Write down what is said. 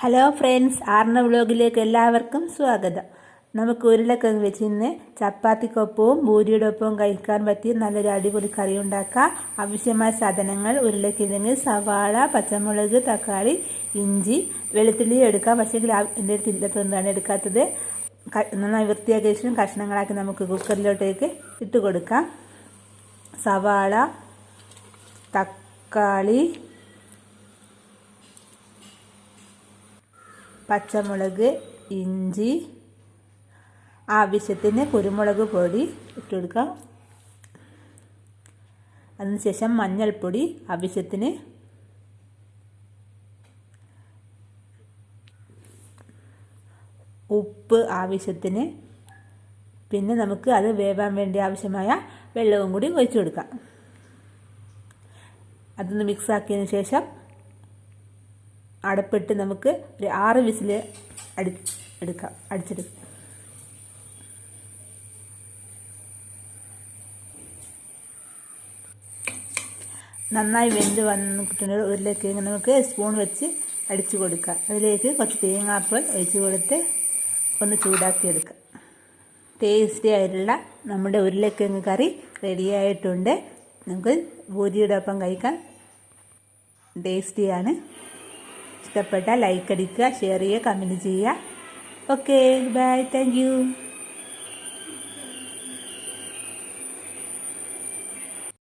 Hello friends, ആർണ വ്ലോഗിലേക്ക് എല്ലാവർക്കും സ്വാഗതം. നമുക്ക് ഉരുളക്കിഴങ്ങ് വെച്ച് ഇന്ന് ചപ്പാത്തിക്കൊപ്പവും പൂരിയുടെ ഒപ്പവും കഴിക്കാൻ പറ്റിയ നല്ലൊരു അടിപൊളി കറി ഉണ്ടാക്കാം. ആവശ്യമായ സാധനങ്ങൾ: ഉരുളക്കിഴങ്ങ്, സവാള, പച്ചമുളക്, തക്കാളി, ഇഞ്ചി, വെളുത്തുള്ളി എടുക്കാം. പക്ഷേ എൻ്റെ അടുത്ത് ഇല്ലാത്തതുകൊണ്ടാണ് എടുക്കാത്തത്. നന്നായി വൃത്തിയാക്കിയ ശേഷം കഷ്ണങ്ങളാക്കി നമുക്ക് കുക്കറിലോട്ടേക്ക് ഇട്ട് കൊടുക്കാം. സവാള, തക്കാളി, പച്ചമുളക്, ഇഞ്ചി, ആവശ്യത്തിന് കുരുമുളക് പൊടി ഇട്ട് കൊടുക്കാം. അതിനുശേഷം മഞ്ഞൾപ്പൊടി ആവശ്യത്തിന്, ഉപ്പ് ആവശ്യത്തിന്, പിന്നെ നമുക്ക് അത് വേവാൻ വേണ്ടി ആവശ്യമായ വെള്ളവും കൂടി ഒഴിച്ചു കൊടുക്കാം. അതൊന്ന് മിക്സാക്കിയതിന് ശേഷം അടപ്പിട്ട് നമുക്ക് ഒരു 6 വിസിൽ അടിച്ചെടുക്കാം. നന്നായി വെന്ത് വന്നിട്ടുള്ള ഉരുളക്കിഴങ്ങ് നമുക്ക് സ്പൂൺ വെച്ച് അടിച്ചു കൊടുക്കാം. അതിലേക്ക് കുറച്ച് തേങ്ങാപ്പാൽ ഒഴിച്ച് കൊടുത്ത് ഒന്ന് ചൂടാക്കിയെടുക്കാം. ടേസ്റ്റി ആയിട്ടുള്ള നമ്മുടെ ഉരുളക്കിഴങ്ങ് കറി റെഡിയായിട്ടുണ്ട്. നമുക്ക് പൂരിയുടെ ഒപ്പം കഴിക്കാൻ ടേസ്റ്റിയാണ്. ഇഷ്ടപ്പെട്ടാൽ ലൈക്ക് അടിക്കുക, ഷെയർ ചെയ്യുക, കമൻറ്റ് ചെയ്യുക. Okay, bye, thank U.